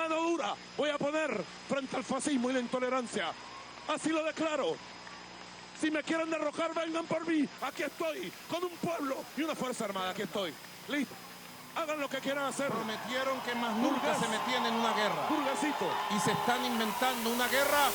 mano dura voy a poner frente al fascismo y la intolerancia. Así lo declaro. Si me quieren derrocar, vengan por mí. Aquí estoy, con un pueblo y una fuerza armada. Aquí estoy. Listo. Hagan lo que quieran hacer. Prometieron que más nunca se metían en una guerra. Burguesito. Y se están inventando una guerra.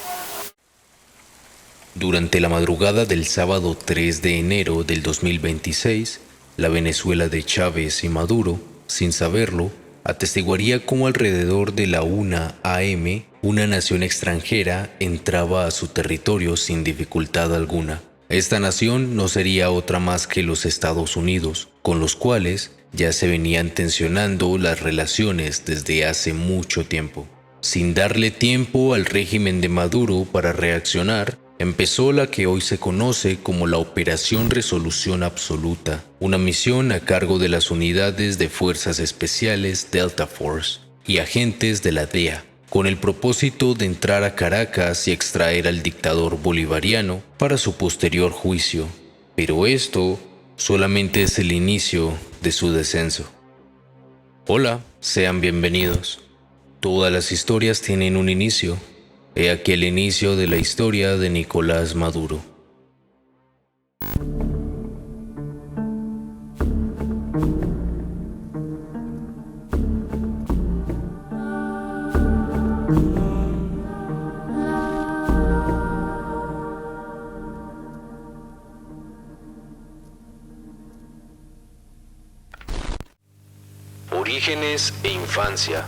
Durante la madrugada del sábado 3 de enero del 2026, la Venezuela de Chávez y Maduro, sin saberlo, atestiguaría cómo alrededor de la 1 a.m., una nación extranjera entraba a su territorio sin dificultad alguna. Esta nación no sería otra más que los Estados Unidos, con los cuales ya se venían tensionando las relaciones desde hace mucho tiempo. Sin darle tiempo al régimen de Maduro para reaccionar, empezó la que hoy se conoce como la Operación Resolución Absoluta, una misión a cargo de las unidades de Fuerzas Especiales Delta Force y agentes de la DEA, con el propósito de entrar a Caracas y extraer al dictador bolivariano para su posterior juicio. Pero esto solamente es el inicio de su descenso. Hola, sean bienvenidos. Todas las historias tienen un inicio. He aquí el inicio de la historia de Nicolás Maduro. Orígenes e infancia.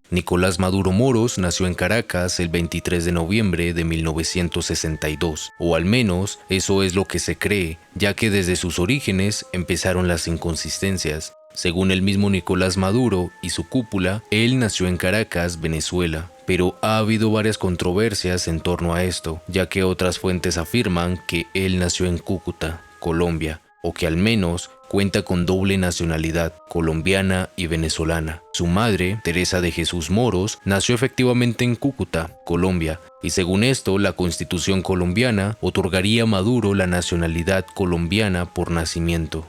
Nicolás Maduro Moros nació en Caracas el 23 de noviembre de 1962, o al menos eso es lo que se cree, ya que desde sus orígenes empezaron las inconsistencias. Según el mismo Nicolás Maduro y su cúpula, él nació en Caracas, Venezuela, pero ha habido varias controversias en torno a esto, ya que otras fuentes afirman que él nació en Cúcuta, Colombia, o que al menos cuenta con doble nacionalidad, colombiana y venezolana. Su madre, Teresa de Jesús Moros, nació efectivamente en Cúcuta, Colombia, y según esto, la Constitución colombiana otorgaría a Maduro la nacionalidad colombiana por nacimiento.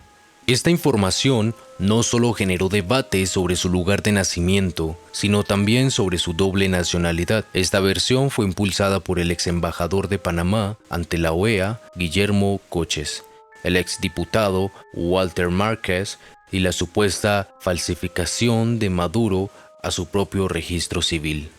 Esta información no solo generó debate sobre su lugar de nacimiento, sino también sobre su doble nacionalidad. Esta versión fue impulsada por el ex embajador de Panamá ante la OEA, Guillermo Coches, el exdiputado Walter Márquez y la supuesta falsificación de Maduro a su propio registro civil.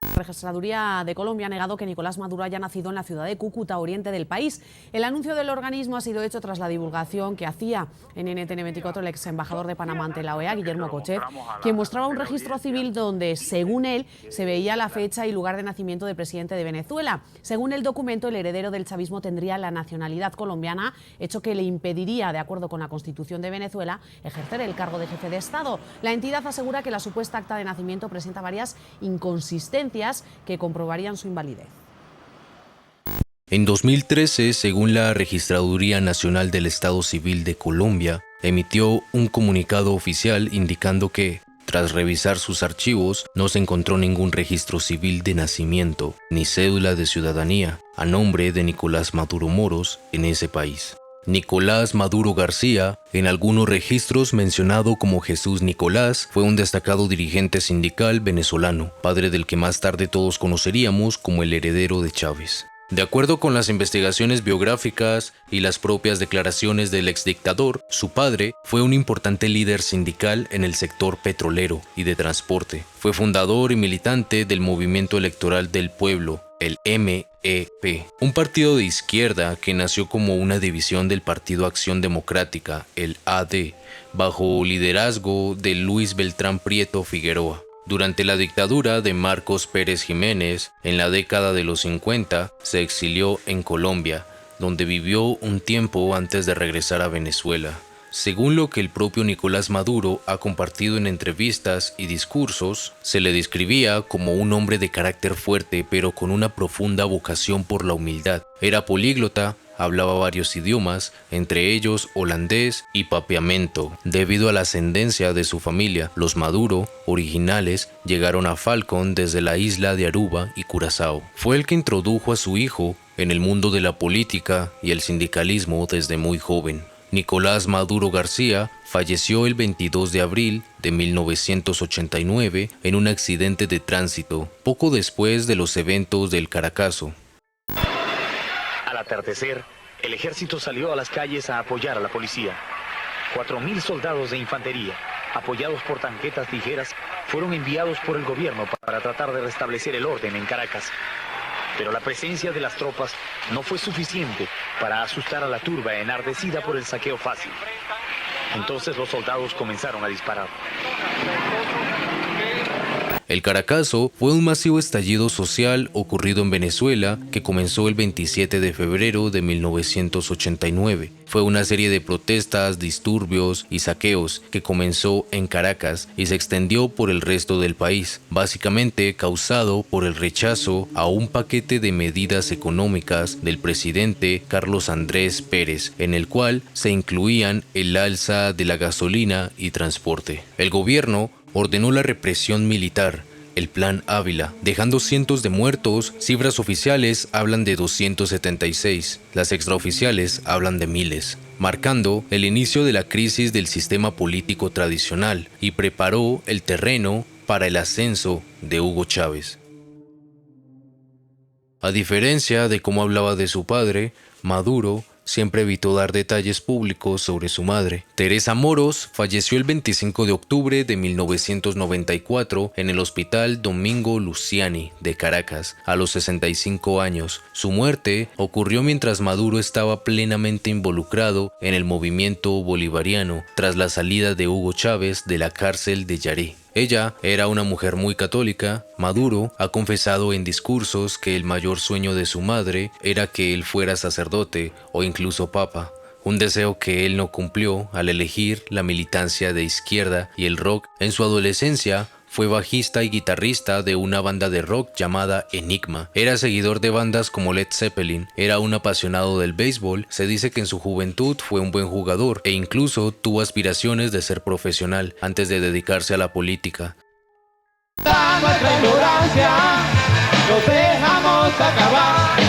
La Registraduría de Colombia ha negado que Nicolás Maduro haya nacido en la ciudad de Cúcuta, oriente del país. El anuncio del organismo ha sido hecho tras la divulgación que hacía en NTN24 el ex embajador de Panamá ante la OEA, Guillermo Coches, quien mostraba un registro civil donde, según él, se veía la fecha y lugar de nacimiento del presidente de Venezuela. Según el documento, el heredero del chavismo tendría la nacionalidad colombiana, hecho que le impediría, de acuerdo con la Constitución de Venezuela, ejercer el cargo de jefe de Estado. La entidad asegura que la supuesta acta de nacimiento presenta varias inconsistencias que comprobarían su invalidez. En 2013, según la Registraduría Nacional del Estado Civil de Colombia, emitió un comunicado oficial indicando que, tras revisar sus archivos, no se encontró ningún registro civil de nacimiento ni cédula de ciudadanía a nombre de Nicolás Maduro Moros en ese país. Nicolás Maduro García, en algunos registros mencionado como Jesús Nicolás, fue un destacado dirigente sindical venezolano, padre del que más tarde todos conoceríamos como el heredero de Chávez. De acuerdo con las investigaciones biográficas y las propias declaraciones del exdictador, su padre fue un importante líder sindical en el sector petrolero y de transporte. Fue fundador y militante del Movimiento Electoral del Pueblo, el MEP, un partido de izquierda que nació como una división del Partido Acción Democrática, el AD, bajo liderazgo de Luis Beltrán Prieto Figueroa. Durante la dictadura de Marcos Pérez Jiménez, en la década de los 50, se exilió en Colombia, donde vivió un tiempo antes de regresar a Venezuela. Según lo que el propio Nicolás Maduro ha compartido en entrevistas y discursos, se le describía como un hombre de carácter fuerte pero con una profunda vocación por la humildad. Era políglota, hablaba varios idiomas, entre ellos holandés y papiamento. Debido a la ascendencia de su familia, los Maduro, originales, llegaron a Falcón desde la isla de Aruba y Curazao. Fue el que introdujo a su hijo en el mundo de la política y el sindicalismo desde muy joven. Nicolás Maduro García falleció el 22 de abril de 1989 en un accidente de tránsito, poco después de los eventos del Caracazo. Al atardecer, el ejército salió a las calles a apoyar a la policía. 4.000 soldados de infantería, apoyados por tanquetas ligeras, fueron enviados por el gobierno para tratar de restablecer el orden en Caracas. Pero la presencia de las tropas no fue suficiente para asustar a la turba enardecida por el saqueo fácil. Entonces los soldados comenzaron a disparar. El Caracazo fue un masivo estallido social ocurrido en Venezuela que comenzó el 27 de febrero de 1989. Fue una serie de protestas, disturbios y saqueos que comenzó en Caracas y se extendió por el resto del país, básicamente causado por el rechazo a un paquete de medidas económicas del presidente Carlos Andrés Pérez, en el cual se incluían el alza de la gasolina y transporte. El gobierno ordenó la represión militar, el Plan Ávila, dejando cientos de muertos. Cifras oficiales hablan de 276, las extraoficiales hablan de miles, marcando el inicio de la crisis del sistema político tradicional y preparó el terreno para el ascenso de Hugo Chávez. A diferencia de cómo hablaba de su padre, Maduro siempre evitó dar detalles públicos sobre su madre. Teresa Moros falleció el 25 de octubre de 1994 en el Hospital Domingo Luciani de Caracas, a los 65 años. Su muerte ocurrió mientras Maduro estaba plenamente involucrado en el movimiento bolivariano tras la salida de Hugo Chávez de la cárcel de Yarí. Ella era una mujer muy católica. Maduro ha confesado en discursos que el mayor sueño de su madre era que él fuera sacerdote o incluso papa, un deseo que él no cumplió al elegir la militancia de izquierda y el rock. En su adolescencia fue bajista y guitarrista de una banda de rock llamada Enigma. Era seguidor de bandas como Led Zeppelin. Era un apasionado del béisbol. Se dice que en su juventud fue un buen jugador e incluso tuvo aspiraciones de ser profesional antes de dedicarse a la política. Nuestra ignorancia, nos dejamos acabar.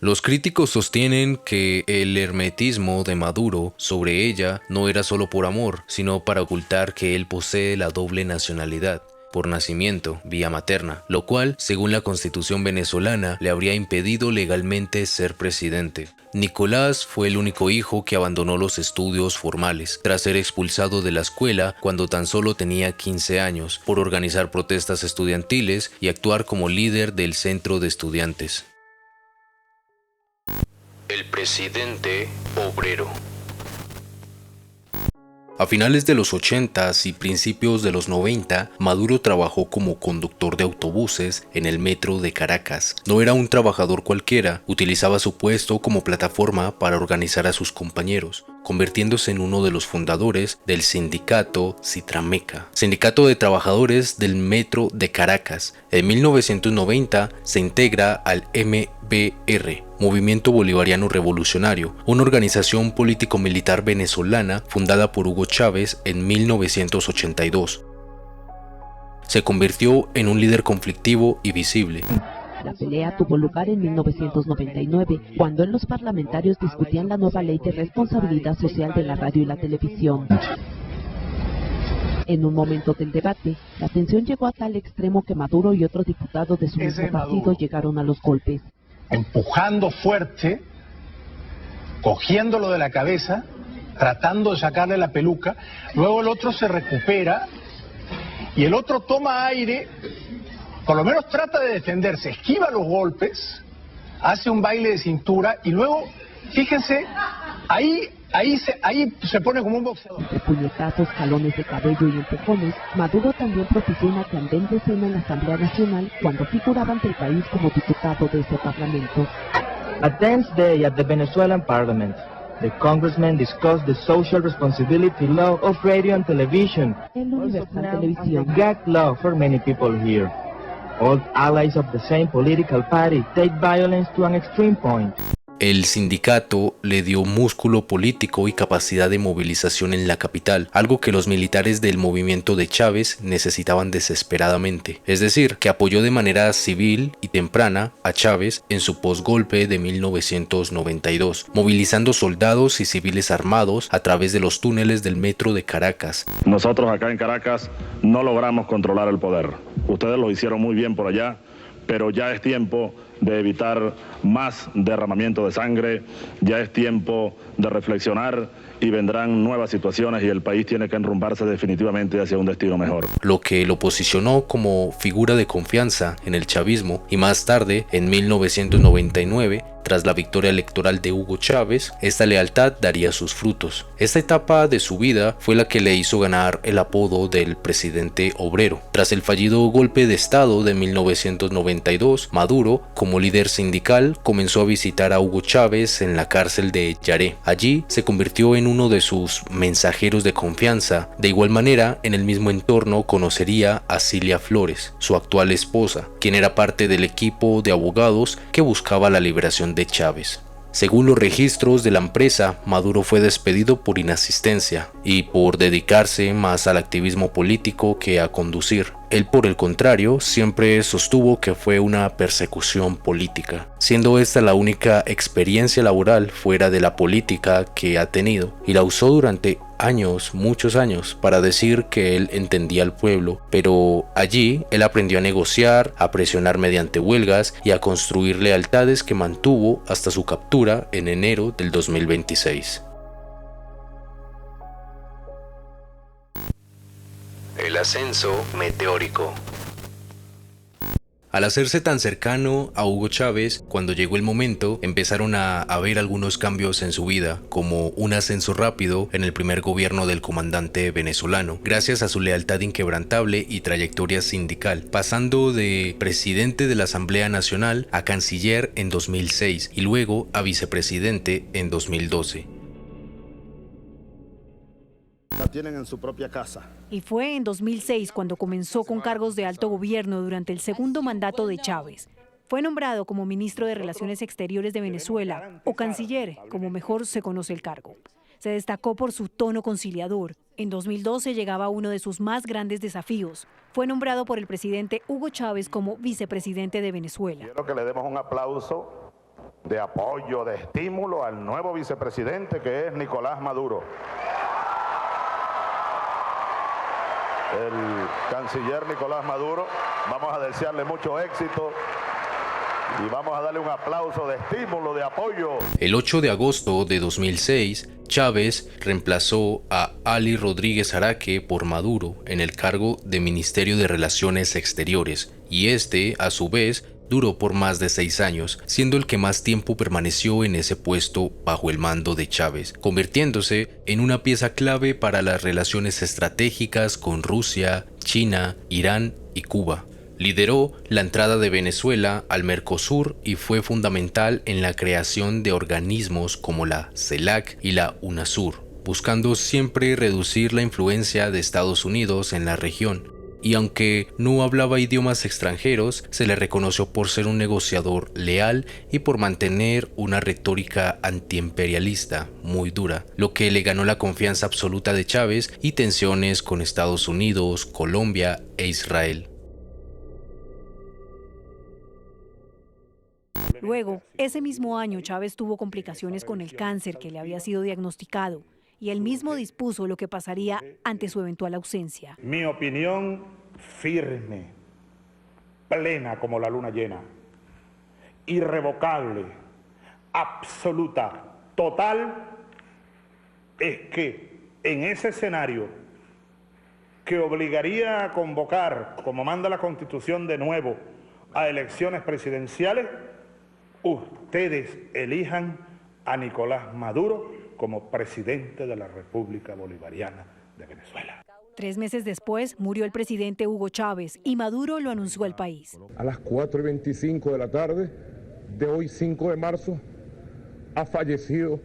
Los críticos sostienen que el hermetismo de Maduro sobre ella no era solo por amor, sino para ocultar que él posee la doble nacionalidad, por nacimiento, vía materna, lo cual, según la Constitución venezolana, le habría impedido legalmente ser presidente. Nicolás fue el único hijo que abandonó los estudios formales, tras ser expulsado de la escuela cuando tan solo tenía 15 años, por organizar protestas estudiantiles y actuar como líder del centro de estudiantes. El presidente obrero. A finales de los 80s y principios de los 90, Maduro trabajó como conductor de autobuses en el metro de Caracas. No era un trabajador cualquiera, utilizaba su puesto como plataforma para organizar a sus compañeros, convirtiéndose en uno de los fundadores del sindicato Citrameca, sindicato de trabajadores del metro de Caracas. En 1990 se integra al MBR, Movimiento Bolivariano Revolucionario, una organización político-militar venezolana fundada por Hugo Chávez en 1982. Se convirtió en un líder conflictivo y visible. La pelea tuvo lugar en 1999, cuando en los parlamentarios discutían la nueva ley de responsabilidad social de la radio y la televisión. En un momento del debate, la tensión llegó a tal extremo que Maduro y otros diputados de su mismo partido llegaron a los golpes. Empujando fuerte, cogiéndolo de la cabeza, tratando de sacarle la peluca, luego el otro se recupera y el otro toma aire, por lo menos trata de defenderse, esquiva los golpes, hace un baile de cintura y luego, fíjense, ahí se pone como un boxeador. Entre puñetazos, jalones de cabello y empujones, Maduro también propició una candente escena en la Asamblea Nacional cuando figuraba ante el país como diputado de ese parlamento. A tense day at the Venezuelan Parliament. The congressman discussed the social responsibility law of radio and television. El Universal Televisión. Gag law for many people here. All allies of the same political party take violence to an extreme point. El sindicato le dio músculo político y capacidad de movilización en la capital, algo que los militares del movimiento de Chávez necesitaban desesperadamente. Es decir, que apoyó de manera civil y temprana a Chávez en su posgolpe de 1992, movilizando soldados y civiles armados a través de los túneles del metro de Caracas. Nosotros acá en Caracas no logramos controlar el poder. Ustedes lo hicieron muy bien por allá, pero ya es tiempo de evitar más derramamiento de sangre, ya es tiempo de reflexionar y vendrán nuevas situaciones y el país tiene que enrumbarse definitivamente hacia un destino mejor. Lo que lo posicionó como figura de confianza en el chavismo y más tarde, en 1999, tras la victoria electoral de Hugo Chávez, esta lealtad daría sus frutos. Esta etapa de su vida fue la que le hizo ganar el apodo del presidente obrero. Tras el fallido golpe de estado de 1992, Maduro, como líder sindical, comenzó a visitar a Hugo Chávez en la cárcel de Yaré. Allí se convirtió en uno de sus mensajeros de confianza. De igual manera, en el mismo entorno conocería a Cilia Flores, su actual esposa, quien era parte del equipo de abogados que buscaba la liberación de Chávez. Según los registros de la empresa, Maduro fue despedido por inasistencia y por dedicarse más al activismo político que a conducir. Él, por el contrario, siempre sostuvo que fue una persecución política, siendo esta la única experiencia laboral fuera de la política que ha tenido, y la usó durante años, muchos años, para decir que él entendía al pueblo, pero allí él aprendió a negociar, a presionar mediante huelgas y a construir lealtades que mantuvo hasta su captura en enero del 2026. El ascenso meteórico. Al hacerse tan cercano a Hugo Chávez, cuando llegó el momento, empezaron a haber algunos cambios en su vida, como un ascenso rápido en el primer gobierno del comandante venezolano, gracias a su lealtad inquebrantable y trayectoria sindical, pasando de presidente de la Asamblea Nacional a canciller en 2006 y luego a vicepresidente en 2012. La tienen en su propia casa. Y fue en 2006 cuando comenzó con cargos de alto gobierno durante el segundo mandato de Chávez. Fue nombrado como ministro de Relaciones Exteriores de Venezuela, o canciller, como mejor se conoce el cargo. Se destacó por su tono conciliador. En 2012 llegaba uno de sus más grandes desafíos. Fue nombrado por el presidente Hugo Chávez como vicepresidente de Venezuela. Quiero que le demos un aplauso de apoyo, de estímulo al nuevo vicepresidente, que es Nicolás Maduro. El canciller Nicolás Maduro, vamos a desearle mucho éxito y vamos a darle un aplauso de estímulo, de apoyo. El 8 de agosto de 2006, Chávez reemplazó a Ali Rodríguez Araque por Maduro en el cargo de Ministerio de Relaciones Exteriores, y este, a su vez, duró por más de 6 años, siendo el que más tiempo permaneció en ese puesto bajo el mando de Chávez, convirtiéndose en una pieza clave para las relaciones estratégicas con Rusia, China, Irán y Cuba. Lideró la entrada de Venezuela al Mercosur y fue fundamental en la creación de organismos como la CELAC y la UNASUR, buscando siempre reducir la influencia de Estados Unidos en la región. Y aunque no hablaba idiomas extranjeros, se le reconoció por ser un negociador leal y por mantener una retórica antiimperialista muy dura, lo que le ganó la confianza absoluta de Chávez y tensiones con Estados Unidos, Colombia e Israel. Luego, ese mismo año, Chávez tuvo complicaciones con el cáncer que le había sido diagnosticado, y él mismo dispuso lo que pasaría ante su eventual ausencia. Mi opinión firme, plena como la luna llena, irrevocable, absoluta, total, es que en ese escenario que obligaría a convocar, como manda la Constitución de nuevo, a elecciones presidenciales, ustedes elijan a Nicolás Maduro como presidente de la República Bolivariana de Venezuela. 3 meses después murió el presidente Hugo Chávez y Maduro lo anunció al país. A las 4:25 de la tarde de hoy, 5 de marzo, ha fallecido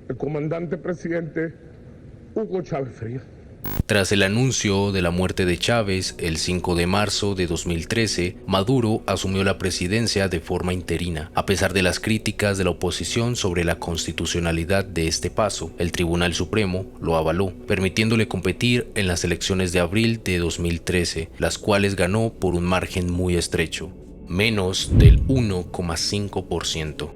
el comandante presidente Hugo Chávez Frías. Tras el anuncio de la muerte de Chávez el 5 de marzo de 2013, Maduro asumió la presidencia de forma interina. A pesar de las críticas de la oposición sobre la constitucionalidad de este paso, el Tribunal Supremo lo avaló, permitiéndole competir en las elecciones de abril de 2013, las cuales ganó por un margen muy estrecho, menos del 1,5%.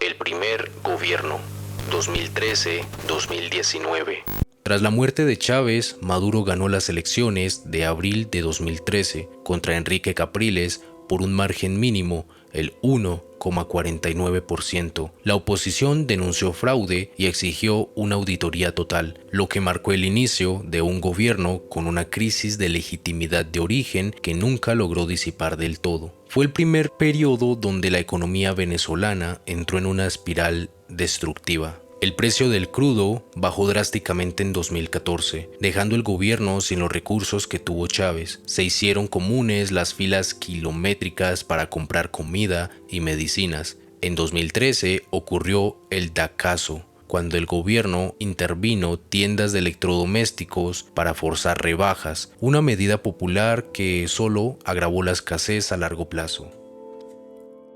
El primer gobierno, 2013-2019. Tras la muerte de Chávez, Maduro ganó las elecciones de abril de 2013 contra Enrique Capriles por un margen mínimo, el 1,49%. La oposición denunció fraude y exigió una auditoría total, lo que marcó el inicio de un gobierno con una crisis de legitimidad de origen que nunca logró disipar del todo. Fue el primer periodo donde la economía venezolana entró en una espiral destructiva. El precio del crudo bajó drásticamente en 2014, dejando el gobierno sin los recursos que tuvo Chávez. Se hicieron comunes las filas kilométricas para comprar comida y medicinas. En 2013 ocurrió el Dacazo, cuando el gobierno intervino tiendas de electrodomésticos para forzar rebajas, una medida popular que solo agravó la escasez a largo plazo.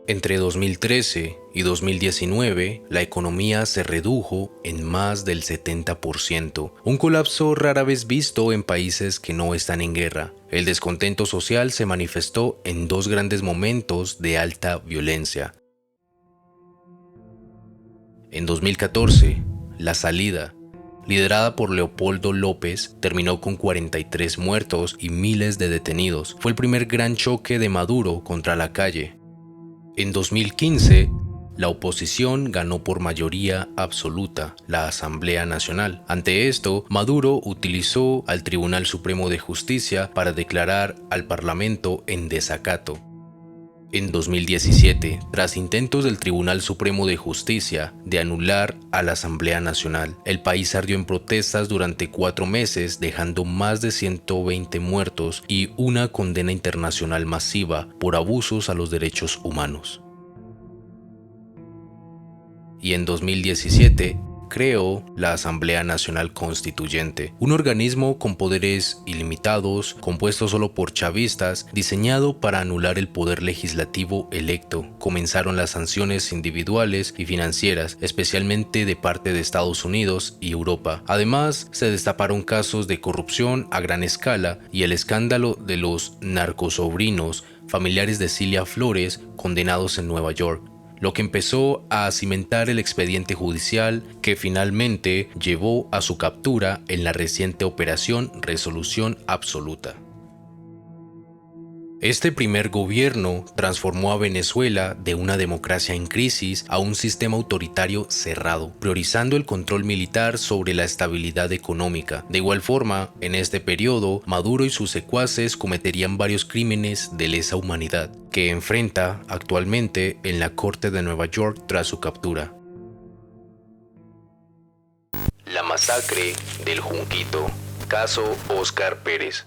Entre 2013 y 2019, la economía se redujo en más del 70%, un colapso rara vez visto en países que no están en guerra. El descontento social se manifestó en dos grandes momentos de alta violencia. En 2014, la salida, liderada por Leopoldo López, terminó con 43 muertos y miles de detenidos. Fue el primer gran choque de Maduro contra la calle. En 2015, la oposición ganó por mayoría absoluta la Asamblea Nacional. Ante esto, Maduro utilizó al Tribunal Supremo de Justicia para declarar al Parlamento en desacato. En 2017, tras intentos del Tribunal Supremo de Justicia de anular a la Asamblea Nacional, el país ardió en protestas durante 4 meses, dejando más de 120 muertos y una condena internacional masiva por abusos a los derechos humanos. Y en 2017, creó la Asamblea Nacional Constituyente, un organismo con poderes ilimitados, compuesto solo por chavistas, diseñado para anular el poder legislativo electo. Comenzaron las sanciones individuales y financieras, especialmente de parte de Estados Unidos y Europa. Además, se destaparon casos de corrupción a gran escala y el escándalo de los narcosobrinos, familiares de Cilia Flores, condenados en Nueva York, lo que empezó a cimentar el expediente judicial que finalmente llevó a su captura en la reciente Operación Resolución Absoluta. Este primer gobierno transformó a Venezuela de una democracia en crisis a un sistema autoritario cerrado, priorizando el control militar sobre la estabilidad económica. De igual forma, en este periodo, Maduro y sus secuaces cometerían varios crímenes de lesa humanidad, que enfrenta actualmente en la Corte de Nueva York tras su captura. La masacre del Junquito, caso Óscar Pérez.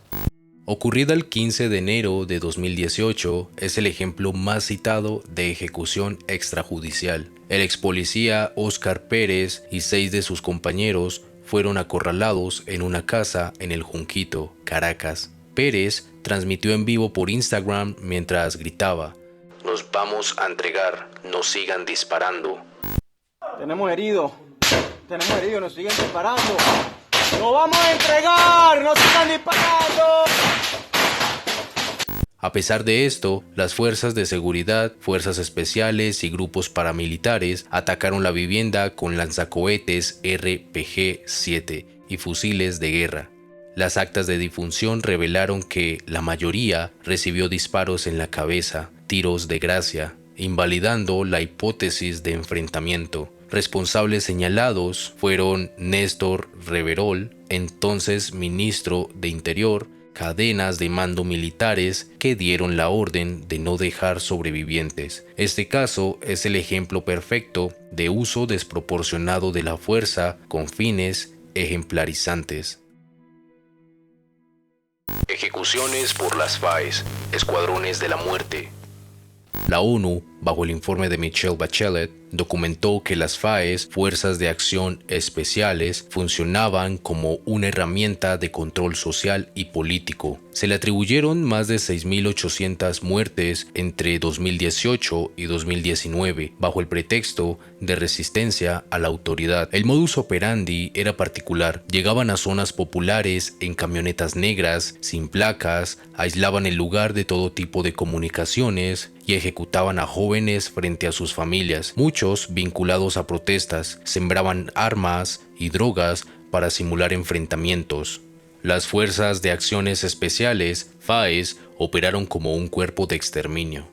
Ocurrida el 15 de enero de 2018, es el ejemplo más citado de ejecución extrajudicial. El ex policía Óscar Pérez y 6 de sus compañeros fueron acorralados en una casa en el Junquito, Caracas. Pérez transmitió en vivo por Instagram mientras gritaba: "Nos vamos a entregar, no sigan disparando". Tenemos heridos, nos siguen disparando. ¡Nos vamos a entregar! ¡No sigan disparando! A pesar de esto, las fuerzas de seguridad, fuerzas especiales y grupos paramilitares atacaron la vivienda con lanzacohetes RPG-7 y fusiles de guerra. Las actas de defunción revelaron que la mayoría recibió disparos en la cabeza, tiros de gracia, invalidando la hipótesis de enfrentamiento. Responsables señalados fueron Néstor Reverol, entonces ministro de Interior, cadenas de mando militares que dieron la orden de no dejar sobrevivientes. Este caso es el ejemplo perfecto de uso desproporcionado de la fuerza con fines ejemplarizantes. Ejecuciones por las FAES, escuadrones de la muerte. La ONU bajo el informe de Michelle Bachelet, documentó que las FAES, Fuerzas de Acción Especiales, funcionaban como una herramienta de control social y político. Se le atribuyeron más de 6.800 muertes entre 2018 y 2019, bajo el pretexto de resistencia a la autoridad. El modus operandi era particular. Llegaban a zonas populares en camionetas negras, sin placas, aislaban el lugar de todo tipo de comunicaciones y ejecutaban a jóvenes frente a sus familias, muchos vinculados a protestas, sembraban armas y drogas para simular enfrentamientos. Las Fuerzas de Acciones Especiales, FAES, operaron como un cuerpo de exterminio.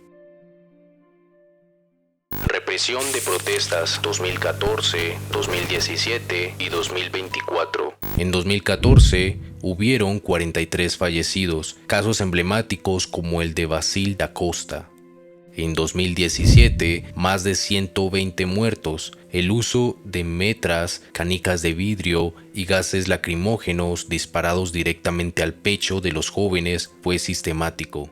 Represión de protestas 2014, 2017 y 2024. En 2014 hubieron 43 fallecidos, casos emblemáticos como el de Basil da Costa. En 2017, más de 120 muertos. El uso de metras, canicas de vidrio y gases lacrimógenos disparados directamente al pecho de los jóvenes fue sistemático.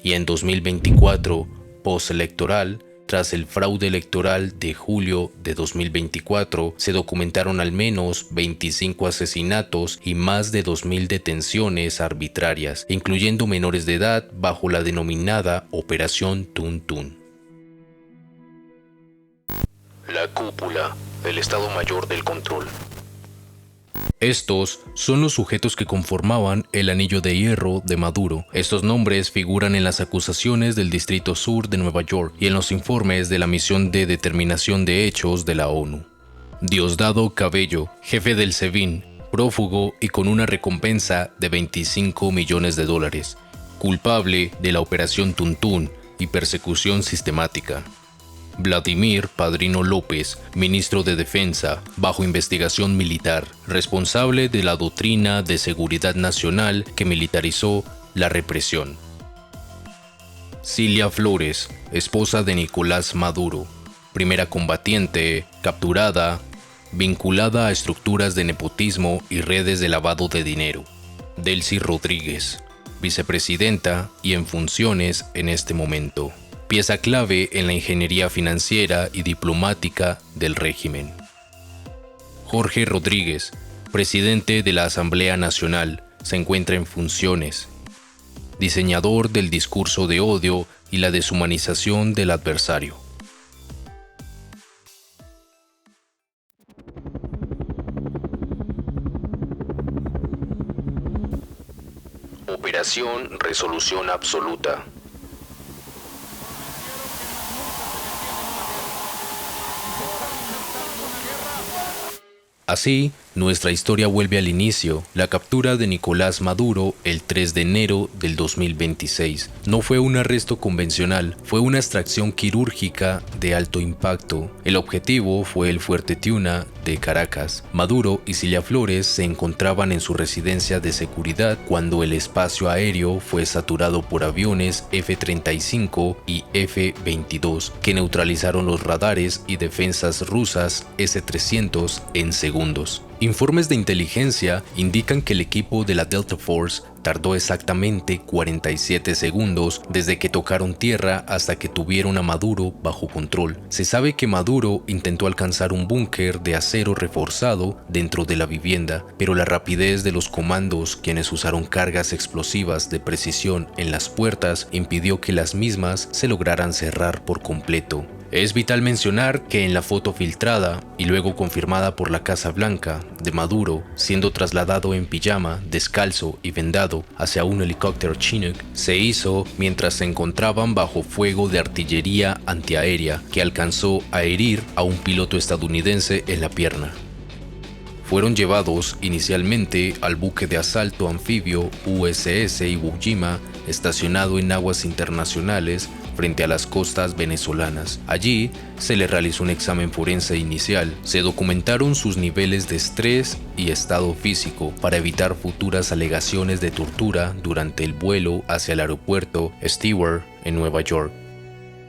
Y en 2024, postelectoral, tras el fraude electoral de julio de 2024, se documentaron al menos 25 asesinatos y más de 2.000 detenciones arbitrarias, incluyendo menores de edad bajo la denominada Operación Tuntún. La cúpula, el Estado Mayor del Control. Estos son los sujetos que conformaban el anillo de hierro de Maduro. Estos nombres figuran en las acusaciones del Distrito Sur de Nueva York y en los informes de la Misión de Determinación de Hechos de la ONU. Diosdado Cabello, jefe del SEBIN, prófugo y con una recompensa de $25 millones, culpable de la Operación Tuntún y persecución sistemática. Vladimir Padrino López, ministro de Defensa, bajo investigación militar, responsable de la doctrina de seguridad nacional que militarizó la represión. Cilia Flores, esposa de Nicolás Maduro, primera combatiente, capturada, vinculada a estructuras de nepotismo y redes de lavado de dinero. Delcy Rodríguez, vicepresidenta y en funciones en este momento. Pieza clave en la ingeniería financiera y diplomática del régimen. Jorge Rodríguez, presidente de la Asamblea Nacional, se encuentra en funciones. Diseñador del discurso de odio y la deshumanización del adversario. Operación Resolución Absoluta. Así, nuestra historia vuelve al inicio, la captura de Nicolás Maduro el 3 de enero del 2026. No fue un arresto convencional, fue una extracción quirúrgica de alto impacto. El objetivo fue el Fuerte Tiuna de Caracas. Maduro y Cilia Flores se encontraban en su residencia de seguridad cuando el espacio aéreo fue saturado por aviones F-35 y F-22, que neutralizaron los radares y defensas rusas S-300 en segundos. Informes de inteligencia indican que el equipo de la Delta Force tardó exactamente 47 segundos desde que tocaron tierra hasta que tuvieron a Maduro bajo control. Se sabe que Maduro intentó alcanzar un búnker de acero reforzado dentro de la vivienda, pero la rapidez de los comandos, quienes usaron cargas explosivas de precisión en las puertas, impidió que las mismas se lograran cerrar por completo. Es vital mencionar que en la foto filtrada y luego confirmada por la Casa Blanca de Maduro, siendo trasladado en pijama, descalzo y vendado hacia un helicóptero Chinook, se hizo mientras se encontraban bajo fuego de artillería antiaérea que alcanzó a herir a un piloto estadounidense en la pierna. Fueron llevados inicialmente al buque de asalto anfibio USS Iwo Jima, estacionado en aguas internacionales frente a las costas venezolanas. Allí se le realizó un examen forense inicial. Se documentaron sus niveles de estrés y estado físico para evitar futuras alegaciones de tortura durante el vuelo hacia el aeropuerto Stewart en Nueva York.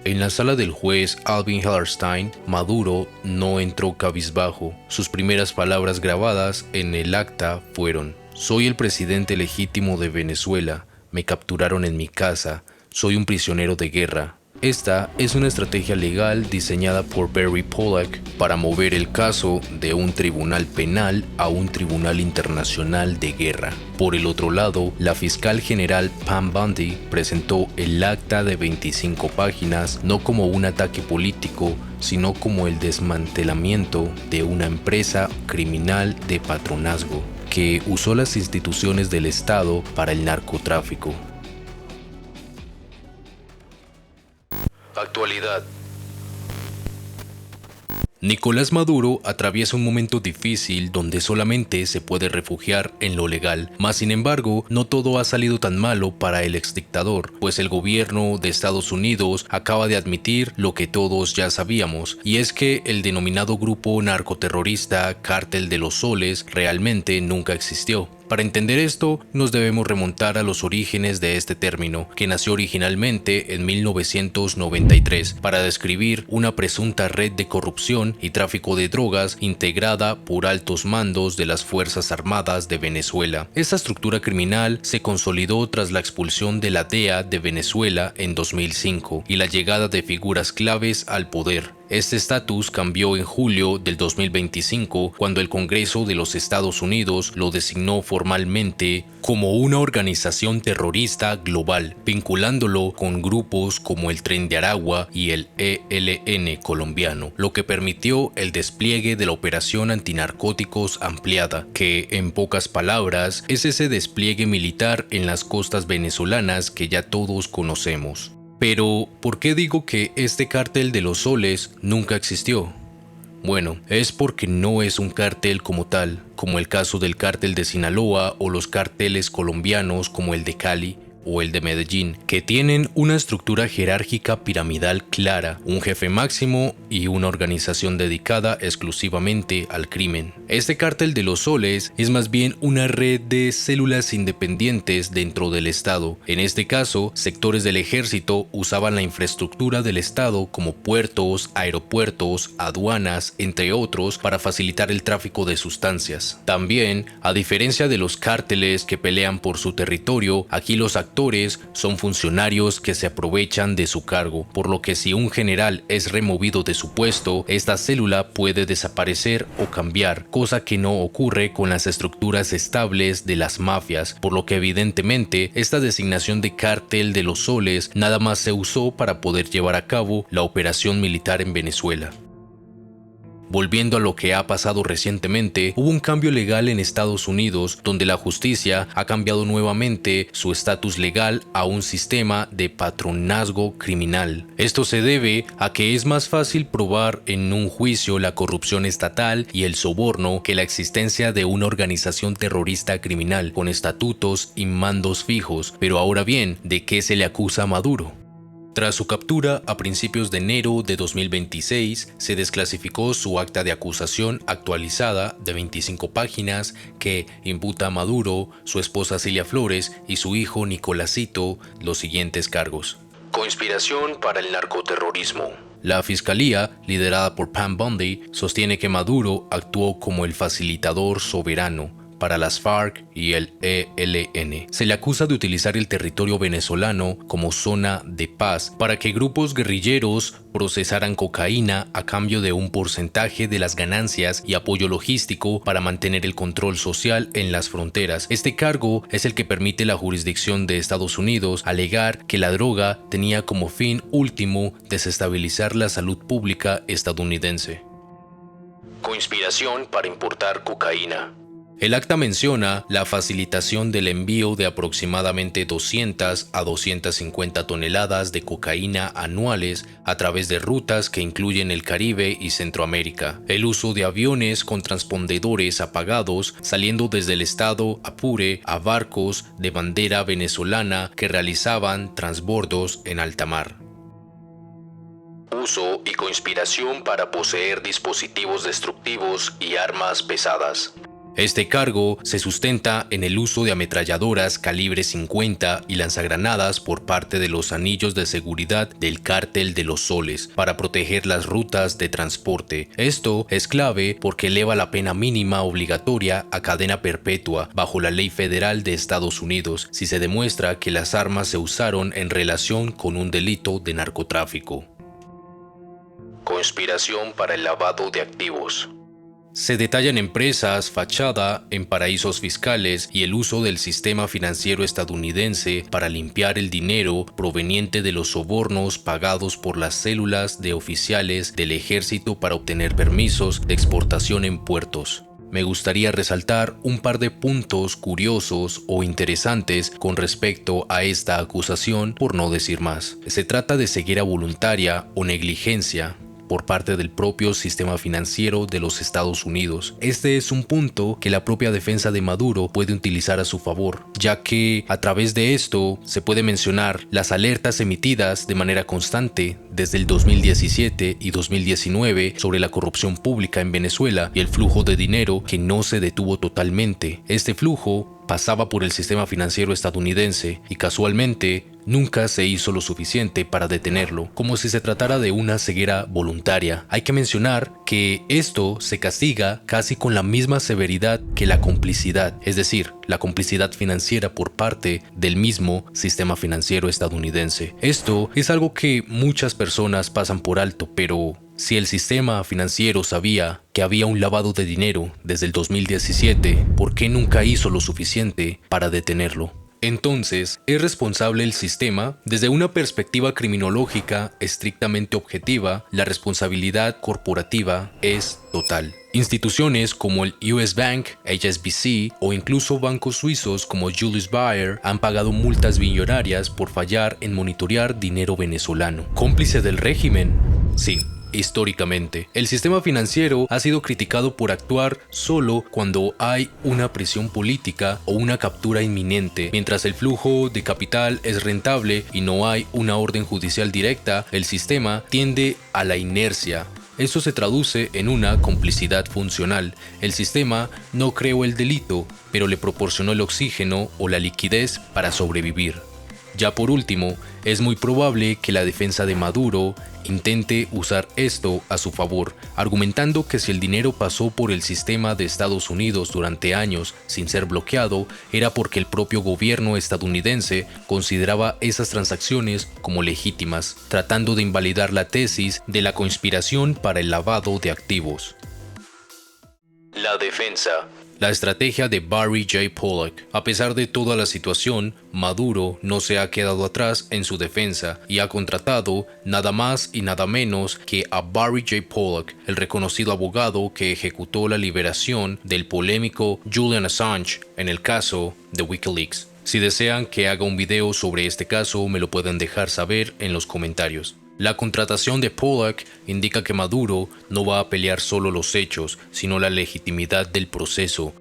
En la sala del juez Alvin Hellerstein, Maduro no entró cabizbajo. Sus primeras palabras grabadas en el acta fueron: "Soy el presidente legítimo de Venezuela. Me capturaron en mi casa. Soy un prisionero de guerra. Esta es una estrategia legal diseñada por Barry Pollack para mover el caso de un tribunal penal a un tribunal internacional de guerra. Por el otro lado, la fiscal general Pam Bondi presentó el acta de 25 páginas no como un ataque político, sino como el desmantelamiento de una empresa criminal de patronazgo que usó las instituciones del Estado para el narcotráfico. Actualidad. Nicolás Maduro atraviesa un momento difícil donde solamente se puede refugiar en lo legal, mas sin embargo no todo ha salido tan malo para el exdictador, pues el gobierno de Estados Unidos acaba de admitir lo que todos ya sabíamos, y es que el denominado grupo narcoterrorista Cártel de los Soles realmente nunca existió. Para entender esto, nos debemos remontar a los orígenes de este término, que nació originalmente en 1993 para describir una presunta red de corrupción y tráfico de drogas integrada por altos mandos de las Fuerzas Armadas de Venezuela. Esta estructura criminal se consolidó tras la expulsión de la DEA de Venezuela en 2005 y la llegada de figuras claves al poder. Este estatus cambió en julio del 2025 cuando el Congreso de los Estados Unidos lo designó formalmente como una organización terrorista global, vinculándolo con grupos como el Tren de Aragua y el ELN colombiano, lo que permitió el despliegue de la operación antinarcóticos ampliada, que en pocas palabras es ese despliegue militar en las costas venezolanas que ya todos conocemos. Pero, ¿por qué digo que este cártel de los soles nunca existió? Bueno, es porque no es un cártel como tal, como el caso del cártel de Sinaloa o los cárteles colombianos como el de Cali o el de Medellín, que tienen una estructura jerárquica piramidal clara, un jefe máximo y una organización dedicada exclusivamente al crimen. Este cártel de los soles es más bien una red de células independientes dentro del Estado. En este caso, sectores del ejército usaban la infraestructura del Estado como puertos, aeropuertos, aduanas, entre otros, para facilitar el tráfico de sustancias. También, a diferencia de los cárteles que pelean por su territorio, aquí los actores son funcionarios que se aprovechan de su cargo, por lo que si un general es removido de su puesto, esta célula puede desaparecer o cambiar, cosa que no ocurre con las estructuras estables de las mafias, por lo que evidentemente esta designación de cártel de los soles nada más se usó para poder llevar a cabo la operación militar en Venezuela. Volviendo a lo que ha pasado recientemente, hubo un cambio legal en Estados Unidos donde la justicia ha cambiado nuevamente su estatus legal a un sistema de patronazgo criminal. Esto se debe a que es más fácil probar en un juicio la corrupción estatal y el soborno que la existencia de una organización terrorista criminal con estatutos y mandos fijos. Pero ahora bien, ¿de qué se le acusa a Maduro? Tras su captura a principios de enero de 2026, se desclasificó su acta de acusación actualizada de 25 páginas que imputa a Maduro, su esposa Cilia Flores y su hijo Nicolásito los siguientes cargos. Conspiración para el narcoterrorismo. La fiscalía, liderada por Pam Bondi, sostiene que Maduro actuó como el facilitador soberano para las FARC y el ELN. Se le acusa de utilizar el territorio venezolano como zona de paz para que grupos guerrilleros procesaran cocaína a cambio de un porcentaje de las ganancias y apoyo logístico para mantener el control social en las fronteras. Este cargo es el que permite la jurisdicción de Estados Unidos alegar que la droga tenía como fin último desestabilizar la salud pública estadounidense. Conspiración para importar cocaína. El acta menciona la facilitación del envío de aproximadamente 200 a 250 toneladas de cocaína anuales a través de rutas que incluyen el Caribe y Centroamérica, el uso de aviones con transpondedores apagados saliendo desde el estado Apure a barcos de bandera venezolana que realizaban transbordos en alta mar. Uso y conspiración para poseer dispositivos destructivos y armas pesadas. Este cargo se sustenta en el uso de ametralladoras calibre 50 y lanzagranadas por parte de los anillos de seguridad del Cártel de los Soles para proteger las rutas de transporte. Esto es clave porque eleva la pena mínima obligatoria a cadena perpetua bajo la ley federal de Estados Unidos si se demuestra que las armas se usaron en relación con un delito de narcotráfico. Conspiración para el lavado de activos. Se detallan empresas fachada en paraísos fiscales y el uso del sistema financiero estadounidense para limpiar el dinero proveniente de los sobornos pagados por las células de oficiales del ejército para obtener permisos de exportación en puertos. Me gustaría resaltar un par de puntos curiosos o interesantes con respecto a esta acusación, por no decir más. Se trata de ceguera voluntaria o negligencia por parte del propio sistema financiero de los Estados Unidos. Este es un punto que la propia defensa de Maduro puede utilizar a su favor, ya que a través de esto se puede mencionar las alertas emitidas de manera constante desde el 2017 y 2019 sobre la corrupción pública en Venezuela y el flujo de dinero que no se detuvo totalmente. Este flujo pasaba por el sistema financiero estadounidense y casualmente nunca se hizo lo suficiente para detenerlo, como si se tratara de una ceguera voluntaria. Hay que mencionar que esto se castiga casi con la misma severidad que la complicidad, es decir, la complicidad financiera por parte del mismo sistema financiero estadounidense. Esto es algo que muchas personas pasan por alto, pero si el sistema financiero sabía que había un lavado de dinero desde el 2017, ¿por qué nunca hizo lo suficiente para detenerlo? Entonces, ¿es responsable el sistema? Desde una perspectiva criminológica estrictamente objetiva, la responsabilidad corporativa es total. Instituciones como el US Bank, HSBC o incluso bancos suizos como Julius Baer han pagado multas millonarias por fallar en monitorear dinero venezolano. ¿Cómplice del régimen? Sí. Históricamente, el sistema financiero ha sido criticado por actuar solo cuando hay una presión política o una captura inminente. Mientras el flujo de capital es rentable y no hay una orden judicial directa, el sistema tiende a la inercia. Esto se traduce en una complicidad funcional. El sistema no creó el delito, pero le proporcionó el oxígeno o la liquidez para sobrevivir. Ya por último, es muy probable que la defensa de Maduro intente usar esto a su favor, argumentando que si el dinero pasó por el sistema de Estados Unidos durante años sin ser bloqueado, era porque el propio gobierno estadounidense consideraba esas transacciones como legítimas, tratando de invalidar la tesis de la conspiración para el lavado de activos. La defensa. La estrategia de Barry J. Pollock. A pesar de toda la situación, Maduro no se ha quedado atrás en su defensa y ha contratado nada más y nada menos que a Barry J. Pollock, el reconocido abogado que ejecutó la liberación del polémico Julian Assange en el caso de WikiLeaks. Si desean que haga un video sobre este caso, me lo pueden dejar saber en los comentarios. La contratación de Pollock indica que Maduro no va a pelear solo los hechos, sino la legitimidad del proceso.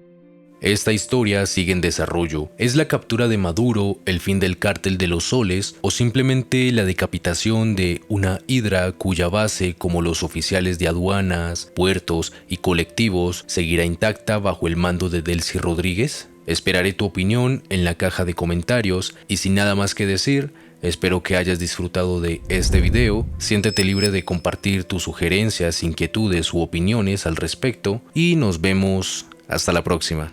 Esta historia sigue en desarrollo. ¿Es la captura de Maduro el fin del Cártel de los Soles o simplemente la decapitación de una hidra cuya base, como los oficiales de aduanas, puertos y colectivos, seguirá intacta bajo el mando de Delcy Rodríguez? Esperaré tu opinión en la caja de comentarios y sin nada más que decir, espero que hayas disfrutado de este video. Siéntete libre de compartir tus sugerencias, inquietudes u opiniones al respecto y nos vemos hasta la próxima.